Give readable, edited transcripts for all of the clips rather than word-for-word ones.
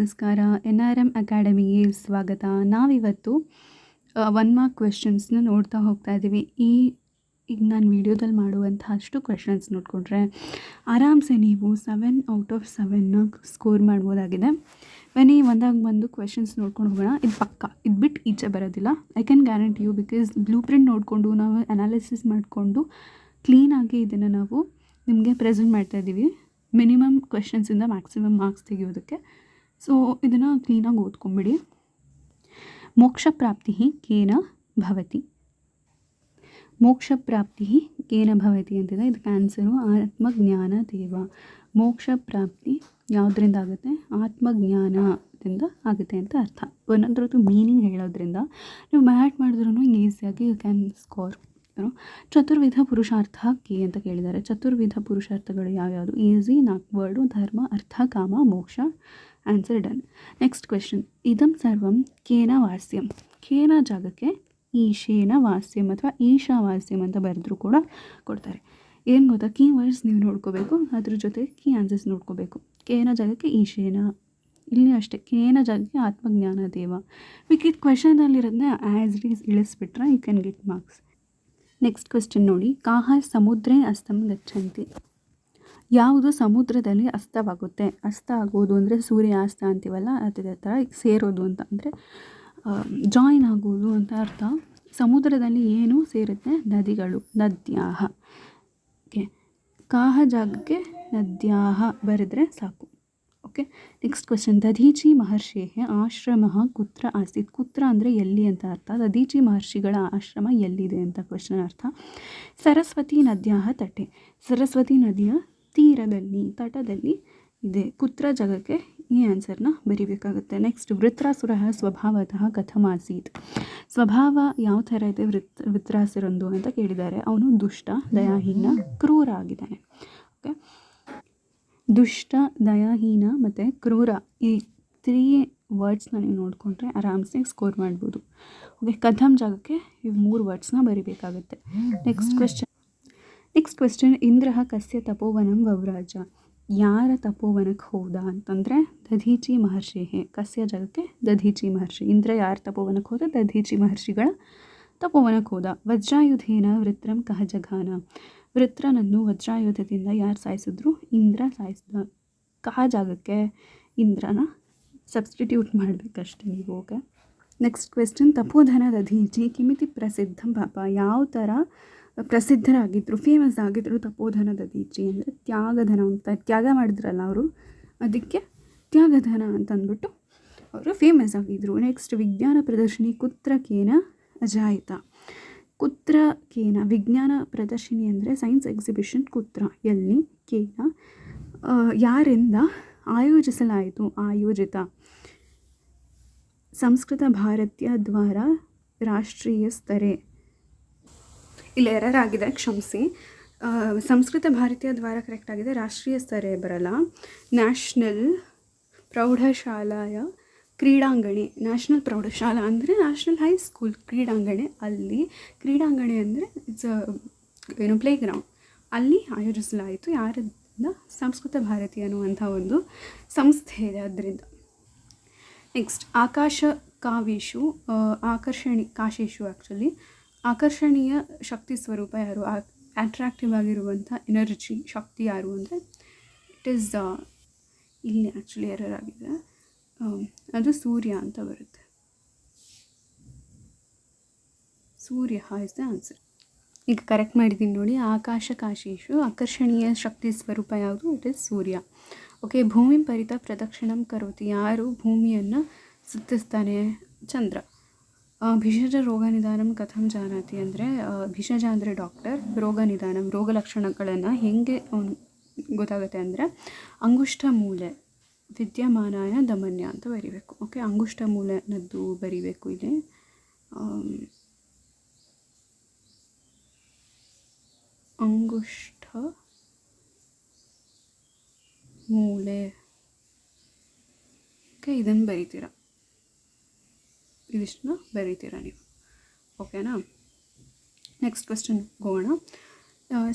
ನಮಸ್ಕಾರ. NRM ಅಕಾಡೆಮಿಗೆ ಸ್ವಾಗತ. ನಾವಿವತ್ತು 1 ಮಾರ್ಕ್ ಕ್ವೆಶ್ಚನ್ಸ್ನ ನೋಡ್ತಾ ಹೋಗ್ತಾ ಇದ್ದೀವಿ. ಈಗ ನಾನು ವಿಡಿಯೋದಲ್ಲಿ ಮಾಡುವಂಥ ಅಷ್ಟು ಕ್ವೆಶ್ಚನ್ಸ್ ನೋಡಿಕೊಂಡ್ರೆ ಆರಾಮ್ಸೆ ನೀವು 7 ಔಟ್ ಆಫ್ 7ನ ಸ್ಕೋರ್ ಮಾಡ್ಬೋದಾಗಿದೆ. ಬನ್ನಿ ಒಂದಾಗಿ ಬಂದು ಕ್ವೆಶ್ಚನ್ಸ್ ನೋಡ್ಕೊಂಡು ಹೋಗೋಣ. ಇದು ಪಕ್ಕ, ಇದು ಬಿಟ್ಟು ಈಚೆ ಬರೋದಿಲ್ಲ. I can guarantee you, because blueprint ನೋಡಿಕೊಂಡು ನಾವು ಅನಾಲಿಸಿಸ್ ಮಾಡಿಕೊಂಡು ಕ್ಲೀನಾಗಿ ಇದನ್ನು ನಾವು ನಿಮಗೆ ಪ್ರೆಸೆಂಟ್ ಮಾಡ್ತಾಯಿದ್ದೀವಿ. ಮಿನಿಮಮ್ ಕ್ವೆಶ್ಚನ್ಸಿಂದ ಮ್ಯಾಕ್ಸಿಮಮ್ ಮಾರ್ಕ್ಸ್ ತೆಗೆಯೋದಕ್ಕೆ. ಸೊ ಇದನ್ನು ಕ್ಲೀನಾಗಿ ಓದ್ಕೊಂಬಿಡಿ. ಮೋಕ್ಷ ಪ್ರಾಪ್ತಿ ಕೇನ ಭವತಿ. ಮೋಕ್ಷ ಪ್ರಾಪ್ತಿ ಕೇನ ಭವತಿ ಅಂತಿದೆ. ಇದಕ್ಕೆ ಆನ್ಸರು ಆತ್ಮಜ್ಞಾನ ದೇವ. ಮೋಕ್ಷ ಪ್ರಾಪ್ತಿ ಯಾವುದರಿಂದ ಆಗುತ್ತೆ? ಆತ್ಮಜ್ಞಾನದಿಂದ ಆಗುತ್ತೆ ಅಂತ ಅರ್ಥ. ಒಂದೊಂದ್ರದ್ದು ಮೀನಿಂಗ್ ಹೇಳೋದ್ರಿಂದ ನೀವು ಮ್ಯಾಟ್ ಮಾಡಿದ್ರೂ ಈಸಿಯಾಗಿ ಯು ಕ್ಯಾನ್ ಸ್ಕೋರ್. ಚತುರ್ವಿಧ ಪುರುಷಾರ್ಥ ಕೇ ಅಂತ ಕೇಳಿದ್ದಾರೆ. ಚತುರ್ವಿಧ ಪುರುಷಾರ್ಥಗಳು ಯಾವ್ಯಾವುದು? ಈಸಿ 4 ವರ್ಡು: ಧರ್ಮ, ಅರ್ಥ, ಕಾಮ, ಮೋಕ್ಷ. Answer done. Next question. ಇದಂ ಸರ್ವಂ ಕೇನ ವಾಸ್ಯಂ. ಕೇನ ಜಾಗಕ್ಕೆ ಈಶೇನ ವಾಸ್ಯಂ ಅಥವಾ ಈಶಾವಾಸ್ಯಂ ಅಂತ ಬರೆದ್ರೂ ಕೂಡ ಕೊಡ್ತಾರೆ. ಏನು ಗೊತ್ತಾ, ಕೀ ವರ್ಡ್ಸ್ ನೀವು ನೋಡ್ಕೋಬೇಕು, ಅದ್ರ ಜೊತೆಗೆ ಕೀ ಆನ್ಸರ್ಸ್ ನೋಡ್ಕೋಬೇಕು. ಕೇನ ಜಾಗಕ್ಕೆ ಈಶೇನ, ಇಲ್ಲಿ ಅಷ್ಟೇ. ಕೇನ ಜಾಗಕ್ಕೆ ಆತ್ಮಜ್ಞಾನ ದೇವ. ಇದು ಕ್ವೆಶನಲ್ಲಿರೋದನ್ನ ಆ್ಯಸ್ ಇಟ್ ಈಸ್ ಇಳಿಸ್ಬಿಟ್ರೆ you can get marks. Next question ನೋಡಿ. ಕಾಹ ಸಮುದ್ರೇ ಅಸ್ತಂ ಗಚ್ಚಂತಿ. ಯಾವುದು ಸಮುದ್ರದಲ್ಲಿ ಅಸ್ತವಾಗುತ್ತೆ? ಅಸ್ತ ಆಗೋದು ಅಂದರೆ ಸೂರ್ಯಾಸ್ತ ಅಂತೀವಲ್ಲ, ಅದೇ ಥರ ಸೇರೋದು ಅಂತ ಅಂದರೆ ಜಾಯಿನ್ ಆಗೋದು ಅಂತ ಅರ್ಥ. ಸಮುದ್ರದಲ್ಲಿ ಏನು ಸೇರುತ್ತೆ? ನದಿಗಳು, ನದ್ಯಾಹ. ಓಕೆ, ಕಾಹ ಜಾಗಕ್ಕೆ ನದ್ಯಾಹ ಬರೆದ್ರೆ ಸಾಕು. Okay, next question. ದಧೀಚಿ ಮಹರ್ಷೇಃ ಆಶ್ರಮಃ ಕುತ್ರ ಆಸೀತ್. ಕುತ್ರ ಅಂದರೆ ಎಲ್ಲಿ ಅಂತ ಅರ್ಥ. ದಧೀಚಿ ಮಹರ್ಷಿಗಳ ಆಶ್ರಮ ಎಲ್ಲಿದೆ ಅಂತ ಕ್ವೆಶ್ಚನ್ ಅರ್ಥ. ಸರಸ್ವತಿ ನದ್ಯಾಹ ತಟೆ. ಸರಸ್ವತಿ ನದಿಯ ತೀರದಲ್ಲಿ, ತಟದಲ್ಲಿ ಇದೆ. ಕುತ್ರ ಜಾಗಕ್ಕೆ ಈ ಆನ್ಸರ್ನ ಬರಿಬೇಕಾಗುತ್ತೆ. ನೆಕ್ಸ್ಟ್. ವೃತ್ರಾಸುರಃ ಸ್ವಭಾವತಃ ಕಥಮಾಸೀತ್. ಸ್ವಭಾವ ಯಾವ ಥರ ಇದೆ ವೃತ್ರಾಸುರಂದು ಅಂತ ಕೇಳಿದ್ದಾರೆ. ಅವನು ದುಷ್ಟ, ದಯಾಹೀನ, ಕ್ರೂರ ಆಗಿದ್ದಾನೆ. ಓಕೆ, ದುಷ್ಟ, ದಯಾಹೀನ ಮತ್ತು ಕ್ರೂರ, ಈ 3 ವರ್ಡ್ಸ್ನ ನೀವು ನೋಡಿಕೊಂಡ್ರೆ ಆರಾಮ್ಸೆ ಸ್ಕೋರ್ ಮಾಡ್ಬೋದು. ಓಕೆ, ಕಥಮ್ ಜಾಗಕ್ಕೆ ಇವು 3 ವರ್ಡ್ಸ್ನ ಬರಿಬೇಕಾಗುತ್ತೆ. Next question. ಇಂದ್ರ ಕಸ್ಯ ತಪೋವನಂ ವವ್ರಾಜ. ಯಾರ ತಪೋವನಕ್ಕೆ ಹೋದ ಅಂತಂದರೆ ದಧೀಚಿ ಮಹರ್ಷಿ. ಕಸ್ಯ ಜಾಗಕ್ಕೆ ದಧೀಚಿ ಮಹರ್ಷಿ. ಇಂದ್ರ ಯಾರ ತಪೋವನಕ್ಕೆ ಹೋದ? ದಧೀಚಿ ಮಹರ್ಷಿಗಳ ತಪೋವನಕ್ಕೆ ಹೋದ. ವಜ್ರಾಯುಧೇನ ವೃತ್ರಂ ಕಹ ಜಘಾನ. ವೃತ್ರನನ್ನು ವಜ್ರಾಯುಧದಿಂದ ಯಾರು ಸಾಯಿಸಿದ್ರು? ಇಂದ್ರ ಸಾಯಿಸಿದ. ಕಹ ಜಾಗಕ್ಕೆ ಇಂದ್ರನ ಸಬ್ಸ್ಟಿಟ್ಯೂಟ್ ಮಾಡಬೇಕಷ್ಟೆ ನೀವು. Okay, next question. ತಪೋಧನ ದಧೀಚಿ ಕಿಮಿತಿ ಪ್ರಸಿದ್ಧಂ ಪಾಪ. ಯಾವ ಥರ ಪ್ರಸಿದ್ಧರಾಗಿದ್ದರು, ಫೇಮಸ್ ಆಗಿದ್ದರು ತಪೋಧನ ದಧೀಚಿ ಅಂದರೆ ತ್ಯಾಗಧನ ಅಂತ. ತ್ಯಾಗ ಮಾಡಿದ್ರಲ್ಲ ಅವರು, ಅದಕ್ಕೆ ತ್ಯಾಗಧನ ಅಂತಂದ್ಬಿಟ್ಟು ಅವರು ಫೇಮಸ್ ಆಗಿದ್ದರು. ನೆಕ್ಸ್ಟ್. ವಿಜ್ಞಾನ ಪ್ರದರ್ಶಿನಿ ಕುತ್ರಕೇನ ಅಜಾಯಿತ. ಕುತ್ರಕೇನ, ವಿಜ್ಞಾನ ಪ್ರದರ್ಶಿನಿ ಅಂದರೆ ಸೈನ್ಸ್ ಎಕ್ಸಿಬಿಷನ್. ಕುತ್ರ ಎಲ್ಲಿ, ಕೇನ ಯಾರಿಂದ ಆಯೋಜಿಸಲಾಯಿತು? ಆಯೋಜಿತ. ಸಂಸ್ಕೃತ ಭಾರತೀಯ ದ್ವಾರ ರಾಷ್ಟ್ರೀಯ ಸ್ತರೆ. ಇಲ್ಲಿ ಎರರ್ ಆಗಿದೆ, ಕ್ಷಮಿಸಿ. ಸಂಸ್ಕೃತ ಭಾರತೀಯ ದ್ವಾರ ಕರೆಕ್ಟ್ ಆಗಿದೆ, ರಾಷ್ಟ್ರೀಯ ಸ್ತರೆ ಬರಲ್ಲ. ನ್ಯಾಷನಲ್ ಪ್ರೌಢಶಾಲಾಯ ಕ್ರೀಡಾಂಗಣೆ. ನ್ಯಾಷನಲ್ ಪ್ರೌಢಶಾಲಾ ಅಂದರೆ ನ್ಯಾಷನಲ್ ಹೈಸ್ಕೂಲ್ ಕ್ರೀಡಾಂಗಣೆ. ಅಲ್ಲಿ ಕ್ರೀಡಾಂಗಣೆ ಅಂದರೆ ಇಟ್ಸ್ ಪ್ಲೇ ಗ್ರೌಂಡ್. ಅಲ್ಲಿ ಆಯೋಜಿಸಲಾಯಿತು. ಯಾರಿಂದ? ಸಂಸ್ಕೃತ ಭಾರತಿ ಅನ್ನುವಂಥ ಒಂದು ಸಂಸ್ಥೆ ಇದೆ, ಅದರಿಂದ. ನೆಕ್ಸ್ಟ್. ಆಕಾಶ ಕಾವೇಶು ಕಾಶೇಶು ಆ್ಯಕ್ಚುಲಿ ಆಕರ್ಷಣೀಯ ಶಕ್ತಿ ಸ್ವರೂಪ ಯಾರು? ಅಟ್ರಾಕ್ಟಿವ್ ಆಗಿರುವಂಥ ಎನರ್ಜಿ, ಶಕ್ತಿ ಯಾರು ಅಂದರೆ ಇಟ್ ಈಸ್, ಇಲ್ಲಿ ಆ್ಯಕ್ಚುಲಿ ಎರರ್ ಆಗಿದೆ, ಅದು ಸೂರ್ಯ ಅಂತ ಬರುತ್ತೆ. ಸೂರ್ಯ ಇಸ್ ದ ಆನ್ಸರ್. ಈಗ ಕರೆಕ್ಟ್ ಮಾಡಿದ್ದೀನಿ ನೋಡಿ. ಆಕಾಶ ಕಾಶೇಶು ಆಕರ್ಷಣೀಯ ಶಕ್ತಿ ಸ್ವರೂಪ ಯಾವುದು? It is Surya. ಓಕೆ, ಭೂಮಿ ಪರಿತ ಪ್ರದಕ್ಷಿಣಂ ಕರೋತಿ. ಯಾರು ಭೂಮಿಯನ್ನು ಸುತ್ತಿಸ್ತಾನೆ? ಚಂದ್ರ. ಭಿಷಜ ರೋಗ ನಿಧಾನಂ ಕಥಂ ಜಾನಾತಿ ಅಂದರೆ ಭಿಷಜ ಅಂದರೆ ಡಾಕ್ಟರ್, ರೋಗ ನಿಧಾನಂ ರೋಗ ಲಕ್ಷಣಗಳನ್ನು ಹೇಗೆ ಗೊತ್ತಾಗುತ್ತೆ ಅಂದರೆ ಅಂಗುಷ್ಠ ಮೂಲೆ ವಿದ್ಯಮಾನಾಯ ದಮನ್ಯ ಅಂತ ಬರಿಬೇಕು. ಓಕೆ, ಅಂಗುಷ್ಠ ಮೂಲೆನದ್ದು ಬರಿಬೇಕು ಇಲ್ಲಿ. ಅಂಗುಷ್ಠ ಮೂಲೆ. ಓಕೆ, ಇದನ್ನು ಬರಿತೀರಾ, ಇದಿಷ್ಟನ್ನ ಬರೀತೀರಾ ನೀವು. ಓಕೆನಾ? ನೆಕ್ಸ್ಟ್ ಕ್ವೆಶ್ಚನ್ ಹೋಗೋಣ.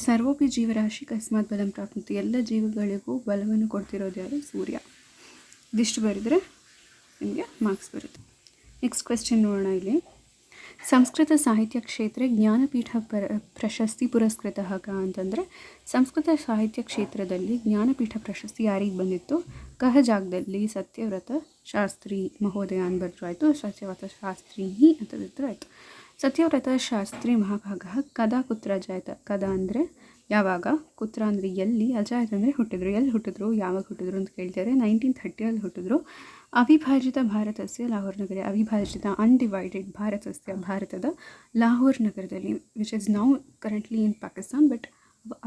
ಸರ್ವೋಪಿ ಜೀವರಾಶಿ ಕಸ್ಮಾತ್ ಬಲಂ ಪ್ರಾಪ್ನುತಿ. ಎಲ್ಲ ಜೀವಗಳಿಗೂ ಬಲವನ್ನು ಕೊಡ್ತಿರೋದು ಯಾರು? ಸೂರ್ಯ. ಇದಿಷ್ಟು ಬರೆದರೆ ನಿಮಗೆ ಮಾರ್ಕ್ಸ್ ಬರುತ್ತೆ. ನೆಕ್ಸ್ಟ್ ಕ್ವೆಶ್ಚನ್ ನೋಡೋಣ ಇಲ್ಲಿ. ಸಂಸ್ಕೃತ ಸಾಹಿತ್ಯ ಕ್ಷೇತ್ರ ಜ್ಞಾನಪೀಠ ಪ್ರಶಸ್ತಿ ಪುರಸ್ಕೃತ ಅಂತಂದರೆ ಸಂಸ್ಕೃತ ಸಾಹಿತ್ಯ ಕ್ಷೇತ್ರದಲ್ಲಿ ಜ್ಞಾನಪೀಠ ಪ್ರಶಸ್ತಿ ಯಾರಿಗೆ ಬಂದಿತ್ತು? ಕಹ ಜಾಗದಲ್ಲಿ ಸತ್ಯವ್ರತ ಶಾಸ್ತ್ರಿ ಮಹೋದಯ ಅಂತ ಬರೆದ್ರು ಆಯಿತು, ಸತ್ಯವ್ರತ ಶಾಸ್ತ್ರಿ ಅಂತ ಬರೆದ್ರು ಆಯಿತು. ಸತ್ಯವ್ರತ ಶಾಸ್ತ್ರಿ ಮಹಾಭಾಗ ಕದಾ ಕುತ್ರ ಜಾಯತ. ಕದ ಅಂದರೆ ಯಾವಾಗ, ಕುತ್ರ ಅಂದರೆ ಎಲ್ಲಿ, ಅಜಾಯತ್ ಅಂದರೆ ಹುಟ್ಟಿದ್ರು. ಎಲ್ಲಿ ಹುಟ್ಟಿದ್ರು, ಯಾವಾಗ ಹುಟ್ಟಿದ್ರು ಅಂತ ಕೇಳ್ತಾರೆ. 1930 ಹುಟ್ಟಿದ್ರು. ಅವಿಭಾಜಿತ ಭಾರತಸ್ಯ ಲಾಹೋರ್ ನಗರ. ಅವಿಭಾಜಿತ ಅನ್ಡಿವೈಡೆಡ್ ಭಾರತಸ್ಯ ಭಾರತದ ಲಾಹೋರ್ ನಗರದಲ್ಲಿ, which is now currently in Pakistan, but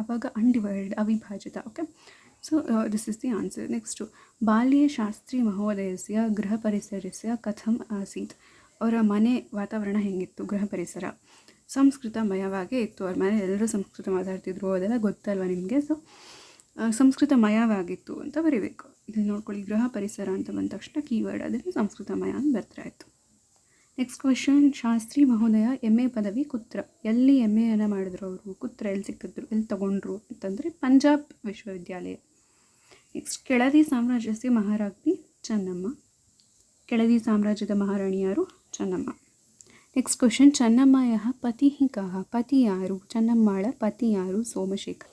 ಅವಾಗ ಅನ್ಡಿವೈಡೆಡ್ ಅವಿಭಾಜಿತ. Okay, so this is the answer. Next ಬಾಲ್ಯೆ ಶಾಸ್ತ್ರಿ ಮಹೋದಯಸ್ಯ ಗೃಹ ಪರಿಸರಸ್ಯ ಕಥಂ ಆಸೀತ್. ಅವರ ಮನೆ ವಾತಾವರಣ ಹೇಗಿತ್ತು, ಗೃಹ ಪರಿಸರ ಸಂಸ್ಕೃತಮಯವಾಗೇ ಇತ್ತು. ಅವ್ರ ಮನೆ ಎಲ್ಲರೂ ಸಂಸ್ಕೃತ ಮಾತಾಡ್ತಿದ್ರು, ಅದೆಲ್ಲ ಗೊತ್ತಲ್ವ ನಿಮಗೆ. ಸೊ ಸಂಸ್ಕೃತಮಯವಾಗಿತ್ತು ಅಂತ ಬರೀಬೇಕು. ಇಲ್ಲಿ ನೋಡ್ಕೊಳ್ಳಿ, ಗೃಹ ಪರಿಸರ ಅಂತ ಬಂದ ತಕ್ಷಣ ಕೀವರ್ಡ್ ಅದರಲ್ಲಿ ಸಂಸ್ಕೃತಮಯ ಅಂತ ಬರ್ತಾಯಿತ್ತು. ನೆಕ್ಸ್ಟ್ ಕ್ವೆಶನ್, ಶಾಸ್ತ್ರಿ ಮಹೋದಯ MA ಪದವಿ ಕುತ್ರ. ಎಲ್ಲಿ MAಯನ್ನು ಮಾಡಿದ್ರು ಅವರು, ಕುತ್ರ ಎಲ್ಲಿ ಸಿಕ್ಕಿದ್ರು, ಎಲ್ಲಿ ತಗೊಂಡ್ರು ಅಂತಂದರೆ ಪಂಜಾಬ್ ವಿಶ್ವವಿದ್ಯಾಲಯ. ನೆಕ್ಸ್ಟ್, ಕೆಳದಿ ಸಾಮ್ರಾಜ್ಯಸ್ಯ ಮಹಾರಾಜ್ಞಿ ಚೆನ್ನಮ್ಮ. ಕೆಳದಿ ಸಾಮ್ರಾಜ್ಯದ ಮಹಾರಾಣಿ ಯಾರು? ಚೆನ್ನಮ್ಮ. ನೆಕ್ಸ್ಟ್ ಕ್ವೆಶನ್, ಚೆನ್ನಮ್ಮಯ ಪತಿ ಕಹ. ಪತಿ ಯಾರು? ಚೆನ್ನಮ್ಮಾಳ ಪತಿ ಯಾರು? ಸೋಮಶೇಖರ್.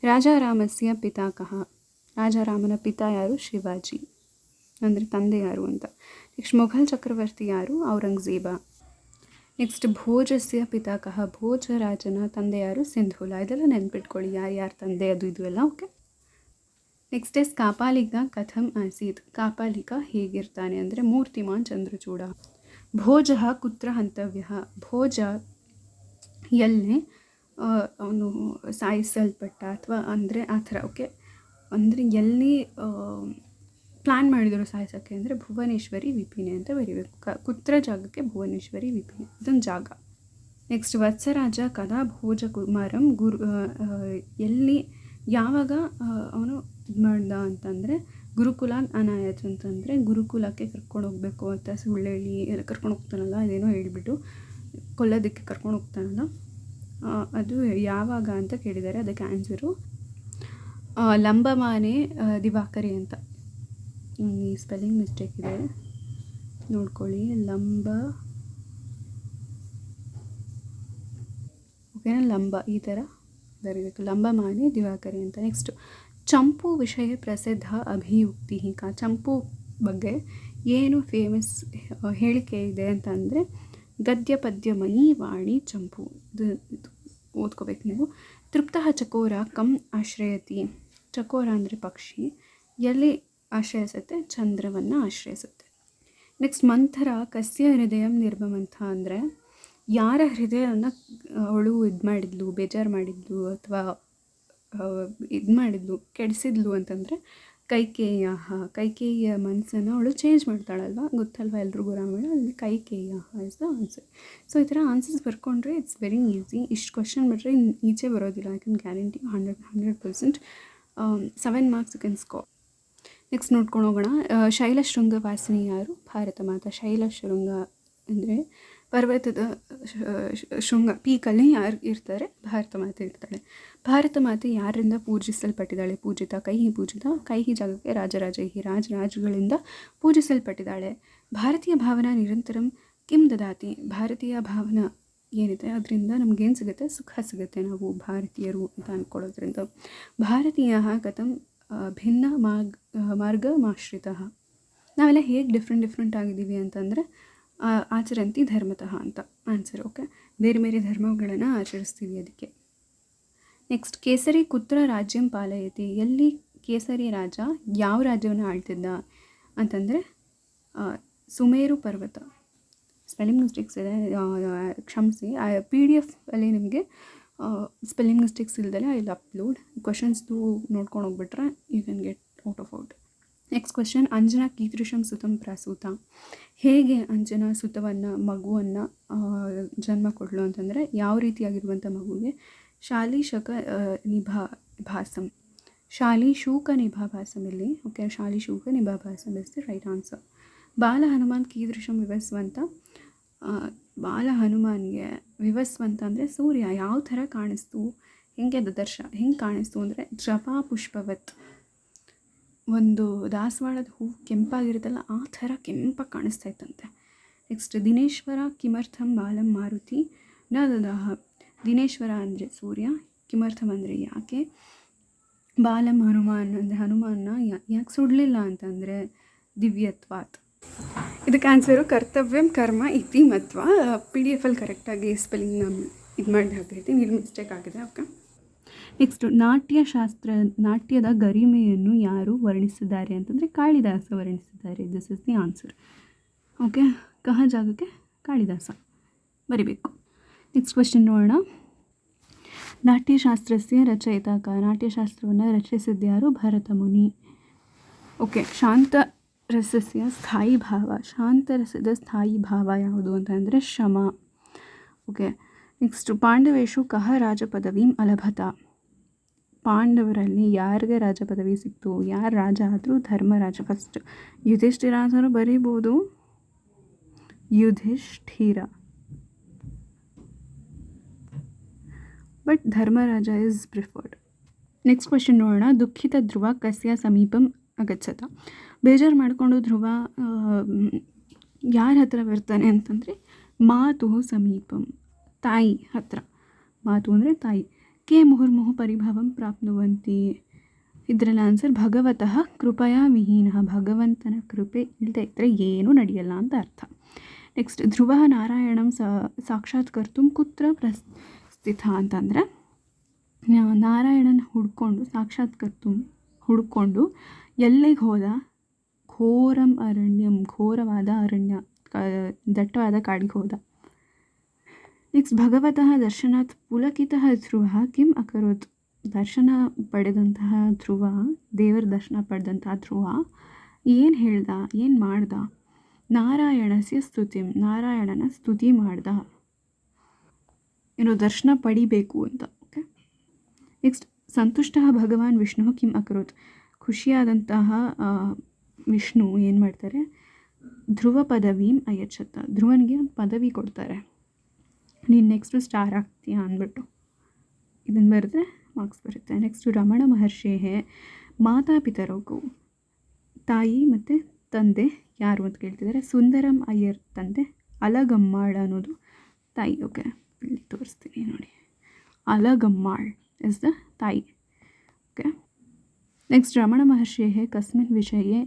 ರಾಜಾರಾಮಸ್ಯ ಪಿತಾ ಕಹ. ರಾಜಾರಾಮನ ಪಿತಾ ಯಾರು? ಶಿವಾಜಿ. ಅಂದರೆ ತಂದೆ ಯಾರು ಅಂತ. ನೆಕ್ಸ್ಟ್, ಮೊಘಲ್ ಚಕ್ರವರ್ತಿ ಯಾರು? ಔರಂಗಜೇಬ. ನೆಕ್ಸ್ಟ್, ಭೋಜಸ್ಯ ಪಿತಾ ಕಹ. ಭೋಜ ರಾಜನ ತಂದೆ ಯಾರು? ಸಿಂಧೂಲ. ಇದೆಲ್ಲ ನೆನ್ಪಿಟ್ಕೊಳ್ಳಿ, ಯಾರ್ಯಾರು ತಂದೆ ಅದು ಇದು ಎಲ್ಲ. ಓಕೆ. ನೆಕ್ಸ್ಟ್ ಇಸ್ ಕಾಪಾಲಿಕ ಕಥಂ ಆಸೀತ್. ಕಾಪಾಲಿಕ ಹೇಗಿರ್ತಾನೆ ಅಂದರೆ ಮೂರ್ತಿಮಾನ್ ಚಂದ್ರಚೂಡ. ಭೋಜ ಕುತ್ರ ಹಂತವ್ಯ. ಭೋಜ ಎಲ್ಲಿ ಅವನು ಸಾಯಿಸಲ್ಪಟ್ಟ ಅಥವಾ ಅಂದರೆ ಆ ಥರ. ಓಕೆ, ಅಂದರೆ ಎಲ್ಲಿ ಪ್ಲ್ಯಾನ್ ಮಾಡಿದರು ಸಾಯಿಸೋಕ್ಕೆ ಅಂದರೆ ಭುವನೇಶ್ವರಿ ವಿಪಿನೆ ಅಂತ ಬರೀಬೇಕು. ಕುತ್ರ ಜಾಗಕ್ಕೆ ಭುವನೇಶ್ವರಿ ವಿಪಿನೆ, ಇದೊಂದು ಜಾಗ. ನೆಕ್ಸ್ಟ್, ವತ್ಸರಾಜ ಕದಾ ಭೋಜ ಕುಮಾರಂ ಎಲ್ಲಿ ಯಾವಾಗ ಅವನು ಇದು ಮಾಡ್ದ ಅಂತಂದರೆ ಗುರುಕುಲ ಅನಾಯತ್ ಅಂತಂದರೆ ಗುರುಕುಲಕ್ಕೆ ಕರ್ಕೊಂಡು ಹೋಗಬೇಕು ಅಂತ ಸುಳ್ಳು ಹೇಳಿ ಎಲ್ಲ ಕರ್ಕೊಂಡು ಹೋಗ್ತಾನಲ್ಲ, ಅದೇನೋ ಹೇಳಿಬಿಟ್ಟು ಕೊಲ್ಲೋದಕ್ಕೆ ಕರ್ಕೊಂಡು ಹೋಗ್ತಾನಲ್ಲ, ಅದು ಯಾವಾಗ ಅಂತ ಕೇಳಿದ್ದಾರೆ. ಅದಕ್ಕೆ ಆನ್ಸರು ಲಂಬಮಾನೆ ದಿವಾಕರಿ ಅಂತ. ಈ ಸ್ಪೆಲ್ಲಿಂಗ್ ಮಿಸ್ಟೇಕ್ ಇದೆ, ನೋಡ್ಕೊಳ್ಳಿ. ಓಕೆನಾ, ಲಂಬ ಈ ಥರ ಬರೀಬೇಕು, ಲಂಬಮಾನೆ ದಿವಾಕರಿ ಅಂತ. ನೆಕ್ಸ್ಟು, ಚಂಪು ವಿಷಯ ಪ್ರಸಿದ್ಧ ಅಭಿಯುಕ್ತಿ. ಚಂಪು ಬಗ್ಗೆ ಏನು ಫೇಮಸ್ ಹೇಳಿಕೆ ಇದೆ ಅಂತಂದರೆ ಗದ್ಯ ಪದ್ಯಮಯಿ ವಾಣಿ ಚಂಪು. ಇದು ಓದ್ಕೋಬೇಕು ನೀವು. ತೃಪ್ತಃ ಚಕೋರ ಕಂ ಆಶ್ರಯತಿ. ಚಕೋರ ಅಂದರೆ ಪಕ್ಷಿ, ಎಲ್ಲಿ ಆಶ್ರಯಿಸುತ್ತೆ? ಚಂದ್ರವನ್ನು ಆಶ್ರಯಿಸುತ್ತೆ. ನೆಕ್ಸ್ಟ್, ಮಂಥರ ಕಸ್ಯ ಹೃದಯ ನಿರ್ಮಮಂಥ ಅಂದರೆ ಯಾರ ಹೃದಯವನ್ನು ಅವಳು ಇದು ಮಾಡಿದ್ಲು, ಬೇಜಾರು ಮಾಡಿದ್ಲು ಅಥವಾ ಇದು ಮಾಡಿದ್ಲು, ಕೆಡಿಸಿದ್ಲು ಅಂತಂದರೆ ಕೈಕೇಯ. ಕೈಕೇಯಿಯ ಮನಸ್ಸನ್ನು ಅವಳು ಚೇಂಜ್ ಮಾಡ್ತಾಳಲ್ವ, ಗೊತ್ತಲ್ವ ಎಲ್ರಿಗೂ ರಾಮಾಯಣ, ಅಲ್ಲಿ Kaikeya is the answer. So ಈ ಥರ ಆನ್ಸರ್ಸ್ ಬರ್ಕೊಂಡ್ರೆ ಇಟ್ಸ್ ವೆರಿ ಈಸಿ. ಇಷ್ಟು ಕ್ವಶನ್ ಬಿಟ್ಟರೆ ಈಚೆ ಬರೋದಿಲ್ಲ. I can guarantee 100%. 7 marks you can score. Next ನೋಡ್ಕೊಂಡು ಹೋಗೋಣ. ಶೈಲಶೃಂಗ ವಾಸಿನಿ ಯಾರು? ಭಾರತ ಮಾತಾ. ಶೈಲಶೃಂಗ ಅಂದರೆ ಪರ್ವತದ ಶೃಂಗ ಪೀಕಲ್ಲಿ ಯಾರು ಇರ್ತಾರೆ? ಭಾರತ ಮಾತೆ ಇರ್ತಾಳೆ. ಭಾರತ ಮಾತೆ ಯಾರಿಂದ ಪೂಜಿಸಲ್ಪಟ್ಟಿದ್ದಾಳೆ? ಪೂಜಿತ ಕೈಹಿ ಪೂಜಿತ. ಕೈಹಿ ಜಾಗಕ್ಕೆ ರಾಜರಾಜೈಹಿ. ರಾಜಗಳಿಂದ ಪೂಜಿಸಲ್ಪಟ್ಟಿದ್ದಾಳೆ. ಭಾರತೀಯ ಭಾವನಾ ನಿರಂತರಂ ಕಿಂ ದದಾತಿ. ಭಾರತೀಯ ಭಾವನಾ ಏನಿದೆ ಅದರಿಂದ ನಮಗೇನು ಸಿಗುತ್ತೆ? ಸುಖ ಸಿಗುತ್ತೆ, ನಾವು ಭಾರತೀಯರು ಅಂತ ಅಂದ್ಕೊಳ್ಳೋದ್ರಿಂದ. ಭಾರತೀಯ ಕಥಂ ಭಿನ್ನ ಮಾರ್ಗಮಾಶ್ರಿತ. ನಾವೆಲ್ಲ ಹೇಗೆ ಡಿಫ್ರೆಂಟ್ ಆಗಿದ್ದೀವಿ ಅಂತಂದರೆ ಆಚರಂತಿ ಧರ್ಮತಃ ಅಂತ ಆನ್ಸರ್. ಓಕೆ, ಬೇರೆ ಬೇರೆ ಧರ್ಮಗಳನ್ನು ಆಚರಿಸ್ತೀವಿ ಅದಕ್ಕೆ. ನೆಕ್ಸ್ಟ್, ಕೇಸರಿ ಕುತ್ರ ರಾಜ್ಯಂ ಪಾಲಯತಿ. ಎಲ್ಲಿ ಕೇಸರಿ ರಾಜ ಯಾವ ರಾಜ್ಯವನ್ನು ಆಳ್ತಿದ್ದ ಅಂತಂದರೆ ಸುಮೇರು ಪರ್ವತ. ಸ್ಪೆಲ್ಲಿಂಗ್ ಮಿಸ್ಟೇಕ್ಸ್ ಇದೆ, ಕ್ಷಮಿಸಿ. PDF ಅಲ್ಲಿ ನಿಮಗೆ ಸ್ಪೆಲ್ಲಿಂಗ್ ಮಿಸ್ಟೇಕ್ಸ್ ಇಲ್ದಲೆ ಐ ವಿಲ್ ಅಪ್ಲೋಡ್. ಕ್ವಶನ್ಸ್ದು ನೋಡ್ಕೊಂಡು ಹೋಗ್ಬಿಟ್ರೆ you can get out. Next question, Anjana ಕೀದೃಶಂ ಸುತಂ ಪ್ರಾಸೂತ. ಹೇಗೆ ಅಂಜನಾ ಸುತವನ್ನು ಮಗುವನ್ನು ಜನ್ಮ ಕೊಡಲು ಅಂತಂದರೆ ಯಾವ ರೀತಿಯಾಗಿರುವಂಥ ಮಗುವಿಗೆ? ಶಾಲಿಶಕ ನಿಭಾಭಾಸಂ. ಶಾಲಿಶೂಕ ನಿಭಾಭಾಸಂ ಇಲ್ಲಿ. ಓಕೆ, ಶಾಲಿಶೂಕ ನಿಭಾಭಾಸಂ ಇಸ್ ದಿ ರೈಟ್ ಆನ್ಸರ್. ಬಾಲ ಹನುಮಾನ್ ಕೀದೃಶಂ ವಿವಸ್ವಂತ. ಬಾಲ ಹನುಮಾನ್ಗೆ ವಿವಸ್ವಂತ ಅಂದರೆ ಸೂರ್ಯ ಯಾವ ಥರ ಕಾಣಿಸ್ತು, ಹೆಂಗೆ ದದರ್ಶ ಹೆಂಗೆ ಕಾಣಿಸ್ತು ಅಂದರೆ ಜಪಾ ಪುಷ್ಪವತ್. ಒಂದು ದಾಸವಾಳದ ಹೂವು ಕೆಂಪಾಗಿರುತ್ತಲ್ಲ ಆ ಥರ ಕೆಂಪಾಗಿ ಕಾಣಿಸ್ತಾ ಇತ್ತಂತೆ. ನೆಕ್ಸ್ಟ್ ದಿನೇಶ್ವರ ಕಿಮರ್ಥಂ ಬಾಲಂ ಮಾರುತಿ ನ ದದಾಹ. ದಿನೇಶ್ವರ ಅಂದರೆ ಸೂರ್ಯ, ಕಿಮರ್ಥಂ ಅಂದರೆ ಯಾಕೆ, ಬಾಲಂ ಹನುಮಾನ್ ಅಂದರೆ ಹನುಮಾನ್ನ ಯಾಕೆ ಸುಡಲಿಲ್ಲ ಅಂತಂದರೆ ದಿವ್ಯತ್ವಾತ್. ಇದಕ್ಕೆ ಆನ್ಸರು ಕರ್ತವ್ಯಂ ಕರ್ಮ ಇತಿ ಮತ್ವ. PDF ಕರೆಕ್ಟಾಗಿ ಸ್ಪೆಲ್ಲಿಂಗ್ನ ಇದು ಮಾಡಿ ಹಾಕಿರ್ತೀನಿ, ಇಲ್ಲಿ ಮಿಸ್ಟೇಕ್ ಆಗಿದೆ. ಓಕೆ. ನೆಕ್ಸ್ಟು ನಾಟ್ಯದ ಗರಿಮೆಯನ್ನು ಯಾರು ವರ್ಣಿಸಿದ್ದಾರೆ ಅಂತಂದರೆ ಕಾಳಿದಾಸ ವರ್ಣಿಸಿದ್ದಾರೆ. This is the answer. Okay. ಕಹ ಜಾಗಕ್ಕೆ ಕಾಳಿದಾಸ ಬರಿಬೇಕು. ನೆಕ್ಸ್ಟ್ ಕ್ವೆಶ್ಚನ್ ನೋಡೋಣ. ನಾಟ್ಯಶಾಸ್ತ್ರಸ್ಯ ರಚಯಿತಾಕ. ನಾಟ್ಯಶಾಸ್ತ್ರವನ್ನು ರಚಿಸಿದ್ಯಾರು? ಭರತ ಮುನಿ. ಓಕೆ. ಶಾಂತರಸಸ್ಯ ಸ್ಥಾಯಿ ಭಾವ. ಶಾಂತರಸದ ಸ್ಥಾಯಿ ಭಾವ ಯಾವುದು ಅಂತಂದರೆ ಶಮ. ಓಕೆ. ನೆಕ್ಸ್ಟ್ ಪಾಂಡವೇಶು ಕಹ ರಾಜಪದವೀಂ ಅಲಭತ. ಪಾಂಡವರಲ್ಲಿ ಯಾರಿಗೆ ರಾಜ ಪದವಿ ಸಿಕ್ತು? ಯಾರು ರಾಜ ಆದರೂ? ಧರ್ಮರಾಜ ಫಸ್ಟ್. ಯುಧಿಷ್ಠಿರ ಅಂತಲೂ ಬರೀಬೋದು, Yudhishthira, but Dharmaraja is preferred. Next question ನೋಡೋಣ. ದುಃಖಿತ ಧ್ರುವ ಕಸ್ಯ ಸಮೀಪಂ ಅಗಚ್ಚತ. ಬೇಜಾರು ಮಾಡಿಕೊಂಡು ಧ್ರುವ ಯಾರ ಹತ್ರ ಬರ್ತಾನೆ ಅಂತಂದರೆ ಮಾತು ಸಮೀಪಂ, ತಾಯಿ ಹತ್ರ. ಮಾತು ಅಂದರೆ ತಾಯಿ. ಕೆ ಮುಹುರ್ಮುಹು ಪರಿಭವಂ ಪ್ರಾಪ್ನುವಂತಿ. ಇದರಲ್ಲಿ ಆನ್ಸರ್ ಭಗವತಃ ಕೃಪಯಾ ವಿಹೀನ. ಭಗವಂತನ ಕೃಪೆ ಇಲ್ಲದೆ ಇದ್ದರೆ ಏನೂ ನಡೆಯಲ್ಲ ಅಂತ ಅರ್ಥ. ನೆಕ್ಸ್ಟ್ ಧ್ರುವ ನಾರಾಯಣಂ ಸಾಕ್ಷಾತ್ಕರ್ತು ಕುತ್ರ ಪ್ರಸ್ಥಿತ ಅಂತಂದರೆ ನಾರಾಯಣನ ಹುಡ್ಕೊಂಡು ಎಲ್ಲಿಗೆ ಹೋದ? ಘೋರಂ ಅರಣ್ಯಂ, ಘೋರವಾದ ಅರಣ್ಯ, ದಟ್ಟವಾದ ಕಾಡಿಗೆ ಹೋದ. ನೆಕ್ಸ್ಟ್ ಭಗವತಃ ದರ್ಶನಾತ್ ಪುಲಕಿತಃ ಧ್ರುವ ಕಿಂ ಅಕರೋತ್. ದರ್ಶನ ಪಡೆದಂತಹ ಧ್ರುವ, ದೇವರ ದರ್ಶನ ಪಡೆದಂತಹ ಧ್ರುವ ಏನು ಹೇಳ್ದ, ಏನು ಮಾಡ್ದ? ನಾರಾಯಣಸ್ಯ ಸ್ತುತಿಂ, ನಾರಾಯಣನ ಸ್ತುತಿ ಮಾಡ್ದ. ಏನೋ ದರ್ಶನ ಪಡಿಬೇಕು ಅಂತ. ಓಕೆ. ನೆಕ್ಸ್ಟ್ ಸಂತುಷ್ಟ ಭಗವಾನ್ ವಿಷ್ಣು ಕಿಂ ಅಕರೋತ್. ಖುಷಿಯಾದಂತಹ ವಿಷ್ಣು ಏನು ಮಾಡ್ತಾರೆ? ಧ್ರುವ ಪದವೀಂ ಅಯಚ್ಛತ. ಧ್ರುವನಿಗೆ ಒಂದು ಪದವಿ ಕೊಡ್ತಾರೆ. ನೀನು ನೆಕ್ಸ್ಟು ಸ್ಟಾರ್ ಆಗ್ತೀಯಾ ಅಂದ್ಬಿಟ್ಟು ಇದನ್ನು ಬರೆದ್ರೆ ಮಾರ್ಕ್ಸ್ ಬರುತ್ತೆ. ನೆಕ್ಸ್ಟು ರಮಣ ಮಹರ್ಷಿಯೇ ಮಾತಾಪಿತರಗು. ತಾಯಿ ಮತ್ತು ತಂದೆ ಯಾರು ಅಂತ ಕೇಳ್ತಿದ್ದಾರೆ. ಸುಂದರಂ ಅಯ್ಯರ್ ತಂದೆ, ಅಲಗಮ್ಮಾಳ್ ಅನ್ನೋದು ತಾಯಿ. ಓಕೆ, ಇಲ್ಲಿ ತೋರಿಸ್ತೀನಿ ನೋಡಿ. ಅಲಗಮ್ಮಾಳ್ ಇಸ್ ದ ತಾಯಿ. ಓಕೆ. ನೆಕ್ಸ್ಟ್ ರಮಣ ಮಹರ್ಷಿಯೇ ಕಸ್ಮಿನ್ ವಿಷಯೇ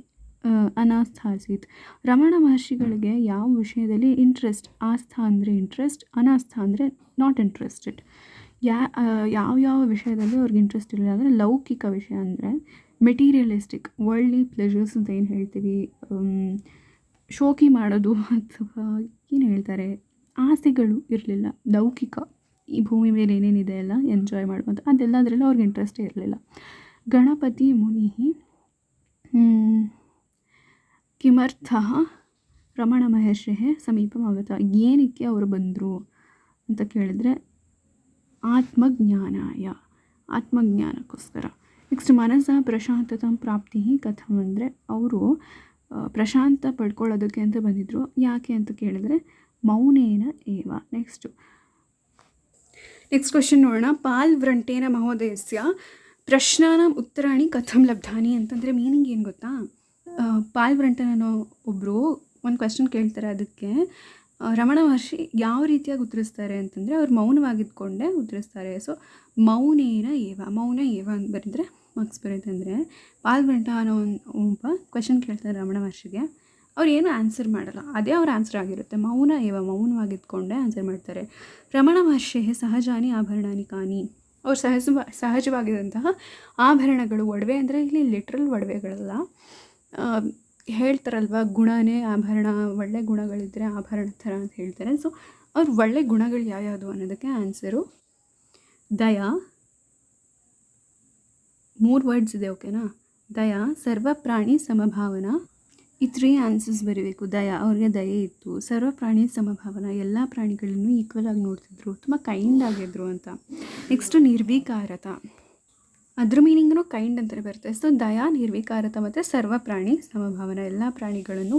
ಅನಾಸ್ಥಾಸೀತ್. ರಮಣ ಮಹರ್ಷಿಗಳಿಗೆ ಯಾವ ವಿಷಯದಲ್ಲಿ ಇಂಟ್ರೆಸ್ಟ್? ಆಸ್ಥಾ ಅಂದರೆ ಇಂಟ್ರೆಸ್ಟ್, ಅನಾಸ್ಥಾ ಅಂದರೆ ನಾಟ್ ಇಂಟ್ರೆಸ್ಟೆಡ್. ಯಾವ ವಿಷಯದಲ್ಲಿ ಅವ್ರಿಗೆ ಇಂಟ್ರೆಸ್ಟ್ ಇಲ್ಲ ಅಂದರೆ ಲೌಕಿಕ ವಿಷಯ ಅಂದರೆ ಮೆಟೀರಿಯಲಿಸ್ಟಿಕ್, ವರ್ಲ್ಡ್ಲಿ ಪ್ಲೆಷರ್ಸ್ ಅಂತ ಏನು ಹೇಳ್ತೀವಿ, ಶೋಕಿ ಮಾಡೋದು ಅಥವಾ ಏನು ಹೇಳ್ತಾರೆ, ಆಸೆಗಳು ಇರಲಿಲ್ಲ. ಲೌಕಿಕ, ಈ ಭೂಮಿ ಮೇಲೆ ಏನೇನಿದೆ ಎಲ್ಲ ಎಂಜಾಯ್ ಮಾಡುವಂಥ ಅದೆಲ್ಲದರಲ್ಲೂ ಅವ್ರಿಗೆ ಇಂಟ್ರೆಸ್ಟೇ ಇರಲಿಲ್ಲ. ಗಣಪತಿ ಮುನಿ ಕಿಮರ್ಥಃ ರಮಣ ಮಹರ್ಷಿ ಸಮೀಪಂ ಆಗತ. ಏನಕ್ಕೆ ಅವರು ಬಂದರು ಅಂತ ಕೇಳಿದ್ರೆ ಆತ್ಮಜ್ಞಾನಕ್ಕೋಸ್ಕರ. ನೆಕ್ಸ್ಟ್ ಮನಸ್ಸ ಪ್ರಶಾಂತತ ಪ್ರಾಪ್ತಿ ಕಥಂ ಅಂದರೆ ಅವರು ಪ್ರಶಾಂತ ಪಡ್ಕೊಳ್ಳೋದಕ್ಕೆ ಅಂತ ಬಂದಿದ್ದರು. ಯಾಕೆ ಅಂತ ಕೇಳಿದ್ರೆ ಮೌನೇನ ಏವ. ನೆಕ್ಸ್ಟ್ ಕ್ವೆಶ್ಚನ್ ನೋಡೋಣ. ಪಾಲ್ವ್ರಂಟೇನ ಮಹೋದಯಸ್ಯ ಪ್ರಶ್ನಾನಾಂ ಉತ್ತರಾಣಿ ಕಥಂ ಲಬ್ಧಾನಿ ಅಂತಂದರೆ ಮೀನಿಂಗ್ ಏನು ಗೊತ್ತಾ? ಪಾಲ್ವ್ರಂಟನ್ ಅನ್ನೋ ಒಬ್ಬರು ಒಂದು ಕ್ವೆಶ್ಚನ್ ಕೇಳ್ತಾರೆ. ಅದಕ್ಕೆ ರಮಣ ಮಹರ್ಷಿ ಯಾವ ರೀತಿಯಾಗಿ ಉತ್ತರಿಸ್ತಾರೆ ಅಂತಂದರೆ ಅವ್ರು ಮೌನವಾಗಿದ್ಕೊಂಡೇ ಉತ್ತರಿಸ್ತಾರೆ. ಸೊ ಮೌನೇನ ಏವ, ಮೌನ ಏವ ಅಂತ ಬರೆದ್ರೆ ಮಾರ್ಕ್ಸ್ ಬರುತ್ತೆ. ಅಂದರೆ ಪಾಲ್ವ್ರಂಟ ಅನ್ನೋ ಒಬ್ಬ ಕ್ವೆಶ್ಚನ್ ಕೇಳ್ತಾರೆ ರಮಣ ಮಹರ್ಷಿಗೆ. ಅವ್ರು ಏನೂ ಆನ್ಸರ್ ಮಾಡಲ್ಲ, ಅದೇ ಅವ್ರ ಆನ್ಸರ್ ಆಗಿರುತ್ತೆ. ಮೌನ ಏವ, ಮೌನವಾಗಿದ್ಕೊಂಡೇ ಆನ್ಸರ್ ಮಾಡ್ತಾರೆ. ರಮಣ ಮಹರ್ಷಿ ಸಹಜಾನಿ ಆಭರಣಾನಿ ಕಾನಿ. ಅವ್ರು ಸಹಜವಾಗಿದ್ದಂತಹ ಆಭರಣಗಳು, ಒಡವೆ ಅಂದರೆ ಇಲ್ಲಿ ಲಿಟ್ರಲ್ ಒಡವೆಗಳಲ್ಲ, ಹೇಳ್ತಾರಲ್ವ ಗುಣನೇ ಆಭರಣ, ಒಳ್ಳೆ ಗುಣಗಳಿದ್ದರೆ ಆಭರಣ ಥರ ಅಂತ ಹೇಳ್ತಾರೆ. ಸೊ ಅವ್ರ ಒಳ್ಳೆ ಗುಣಗಳು ಯಾವ್ಯಾವುದು ಅನ್ನೋದಕ್ಕೆ ಆನ್ಸರು ದಯಾ. 3 ವರ್ಡ್ಸ್ ಇದೆ, ಓಕೆನಾ? ದಯಾ, ಸರ್ವ ಪ್ರಾಣಿ ಸಮಭಾವನಾ. ಈ 3 ಆನ್ಸರ್ಸ್ ಬರೀಬೇಕು. ದಯಾ, ಅವ್ರಿಗೆ ದಯೆ ಇತ್ತು. ಸರ್ವ ಪ್ರಾಣಿ ಸಮಭಾವನಾ, ಎಲ್ಲ ಪ್ರಾಣಿಗಳನ್ನು ಈಕ್ವಲ್ ಆಗಿ ನೋಡ್ತಿದ್ರು, ತುಂಬ ಕೈಂಡ್ ಆಗಿದ್ರು ಅಂತ. ನೆಕ್ಸ್ಟು ನಿರ್ವಿಕಾರತ, ಅದ್ರ ಮೀನಿಂಗ್ನು ಕೈಂಡ್ ಅಂತಲೇ ಬರುತ್ತೆ. ಸೊ ದಯಾ, ನಿರ್ವಿಕಾರತ ಮತ್ತು ಸರ್ವ ಪ್ರಾಣಿ ಸಮಭಾವನಾ, ಎಲ್ಲ ಪ್ರಾಣಿಗಳನ್ನು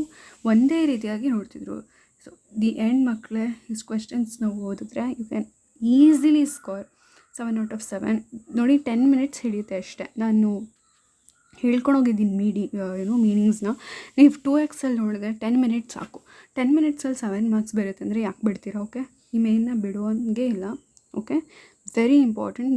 ಒಂದೇ ರೀತಿಯಾಗಿ ನೋಡ್ತಿದ್ರು. ಸೊ ದಿ ಎಂಡ್ ಮಕ್ಕಳೇ, ಇಸ್ ಕ್ವೆಶ್ಚನ್ಸ್ ನಾವು ಓದಿದ್ರೆ you can easily score 7 out of 7. ನೋಡಿ 10 minutes ಹಿಡಿಯುತ್ತೆ ಅಷ್ಟೇ. ನಾನು ಹೇಳ್ಕೊಂಡೋಗಿದ್ದೀನಿ ಮೀನಿಂಗ್ಸ್ನ. ನೀವು 2x ನೋಡಿದ್ರೆ 10 ಮಿನಿಟ್ಸ್ ಸಾಕು. 10 ಮಿನಿಟ್ಸಲ್ಲಿ 7 ಮಾರ್ಕ್ಸ್ ಬರುತ್ತೆ ಅಂದರೆ ಯಾಕೆ ಬಿಡ್ತೀರಾ? ಓಕೆ, ಈ ಮೇಯ್ನ ಬಿಡುವಂಗೆ ಇಲ್ಲ. Okay, very important.